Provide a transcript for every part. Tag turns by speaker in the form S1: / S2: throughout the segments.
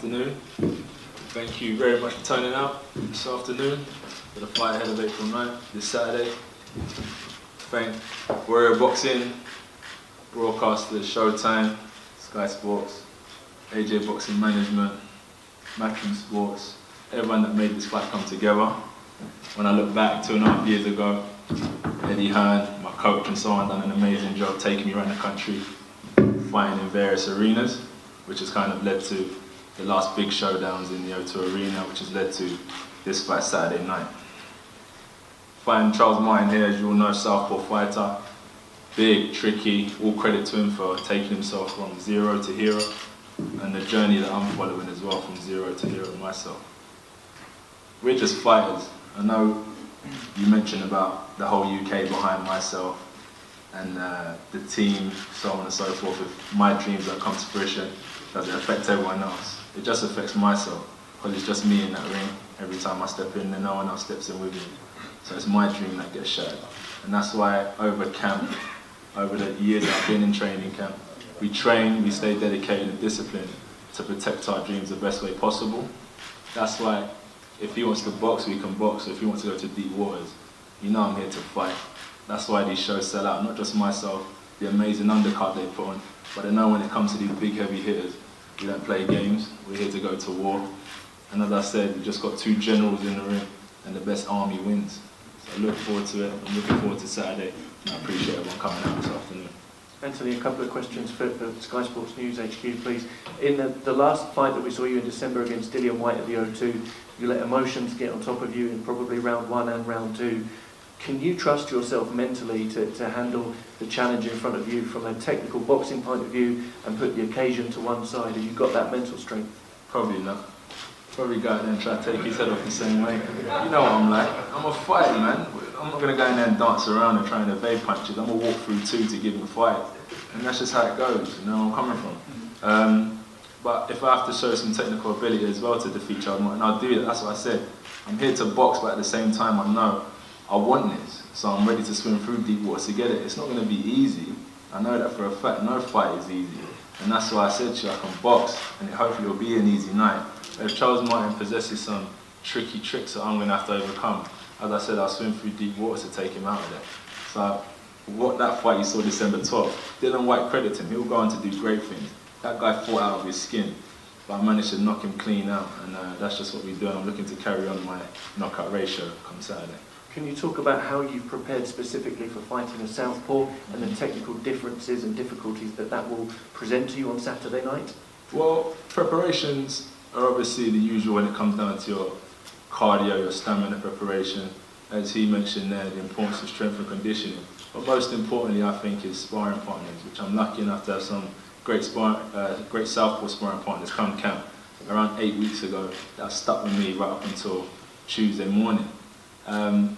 S1: afternoon. Thank you very much for turning out this afternoon for the fight ahead of April 9th, this Saturday. Thank Warrior Boxing, broadcasters, Showtime, Sky Sports, AJ Boxing Management, Matchroom Sports, everyone that made this fight come together. When I look back 2.5 years ago, Eddie Hearn, my coach and so on, done an amazing job taking me around the country, fighting in various arenas, which has kind of led to the last big showdowns in the O2 Arena, which has led to this fight Saturday night. Fighting Charles Martin here, as you all know, southpaw fighter, big, tricky, all credit to him for taking himself from zero to hero, and the journey that I'm following as well, from zero to hero myself. We're just fighters. I know you mentioned about the whole UK behind myself and the team, so on and so forth. If my dreams don't come to fruition, does it affect everyone else? It just affects myself, because it's just me in that ring. Every time I step in, and no one else steps in with me. So it's my dream that gets shattered. And that's why over camp, over the years I've been in training camp, we train, we stay dedicated and disciplined to protect our dreams the best way possible. That's why if he wants to box, we can box. If he wants to go to deep waters, you know I'm here to fight. That's why these shows sell out, not just myself, the amazing undercard they put on, but I know when it comes to these big heavy hitters, we don't play games, we're here to go to war. And as I said, we just got two generals in the ring, and the best army wins. So I look forward to it, I'm looking forward to Saturday, and I appreciate everyone coming out this afternoon.
S2: Anthony, a couple of questions for Sky Sports News HQ, please. In the last fight that we saw you in December against Dillian White at the O2, you let emotions get on top of you in probably round 1 and round 2. Can you trust yourself mentally to handle the challenge in front of you from a technical boxing point of view and put the occasion to one side? Have you got that mental strength?
S1: Probably not. Probably go out there and try to take his head off the same way. You know what I'm like. I'm a fighter, man. I'm not going to go in there and dance around and try and evade punches. I'm going to walk through two to give him a fight. And that's just how it goes, you know where I'm coming from. But if I have to show some technical ability as well to defeat Charles Martin, I'll do that. That's what I said. I'm here to box, but at the same time I know I want this. So I'm ready to swim through deep waters to get it. It's not going to be easy. I know that for a fact. No fight is easy. And that's why I said to you, I can box, and hopefully it'll be an easy night. If Charles Martin possesses some tricky tricks that I'm going to have to overcome, as I said, I'll swim through deep waters to take him out of there. So what that fight you saw December 12th, Dillian White, credit him, he'll go on to do great things. That guy fought out of his skin, but I managed to knock him clean out, and that's just what we do. I'm looking to carry on my knockout ratio come Saturday.
S2: Can you talk about how you've prepared specifically for fighting a southpaw and the technical differences and difficulties that will present to you on Saturday night?
S1: Well, preparations are obviously the usual when it comes down to your cardio, your stamina preparation. As he mentioned there, the importance of strength and conditioning. But most importantly, I think, is sparring partners, which I'm lucky enough to have some great southpaw sparring partners come camp around 8 weeks ago that stuck with me right up until Tuesday morning.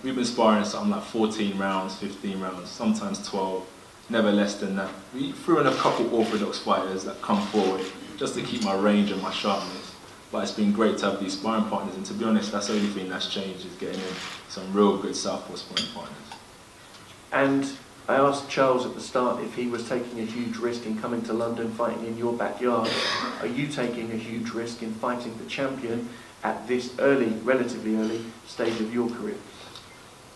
S1: We've been sparring something like 14 rounds, 15 rounds, sometimes 12, never less than that. We threw in a couple orthodox fighters that come forward just to keep my range and my sharpness. But it's been great to have these sparring partners, and to be honest, that's the only thing that's changed, is getting in some real good southpaw sparring partners.
S2: And I asked Charles at the start if he was taking a huge risk in coming to London, fighting in your backyard. Are you taking a huge risk in fighting the champion at this relatively early stage of your career?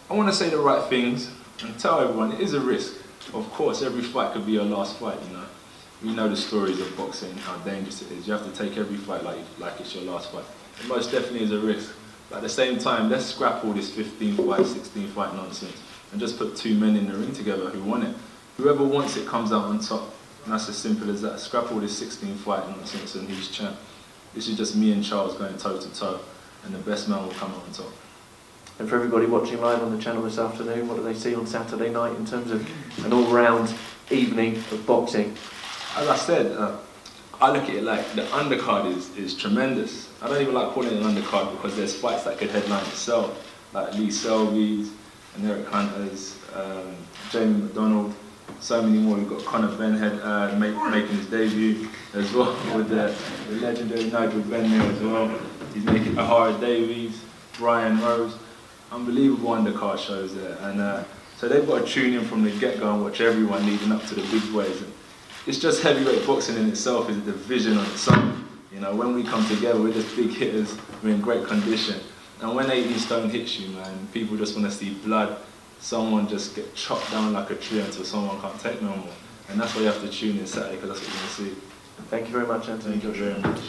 S1: I want to say the right things and tell everyone it is a risk. Of course, every fight could be your last fight, you know. We know the stories of boxing, how dangerous it is. You have to take every fight like it's your last fight. It most definitely is a risk. But at the same time, let's scrap all this 15 fight, 16 fight nonsense and just put two men in the ring together who want it. Whoever wants it comes out on top. And that's as simple as that. Scrap all this 16 fight nonsense and who's champ. This is just me and Charles going toe to toe, and the best man will come out on top.
S2: And for everybody watching live on the channel this afternoon, what do they see on Saturday night in terms of an all-round evening of boxing?
S1: As I said, I look at it like the undercard is tremendous. I don't even like calling it an undercard because there's fights that could headline itself, like Lee Selby's and Eric Hunter's, Jamie McDonald, so many more. We've got Conor Benhead making his debut as well, with the legendary Nigel Benn as well. He's making Ahara Davies, Brian Rose. Unbelievable undercard shows there. And so they've got to tune in from the get-go and watch everyone leading up to the big boys. And it's just heavyweight boxing in itself is a division on its own. You know, when we come together, we're just big hitters, we're in great condition. And when 18 stone hits you, man, people just want to see blood. Someone just get chopped down like a tree until someone can't take no more. And that's why you have to tune in Saturday, because that's what you're going to see.
S2: Thank you very much, Anthony.
S1: Thank you very much.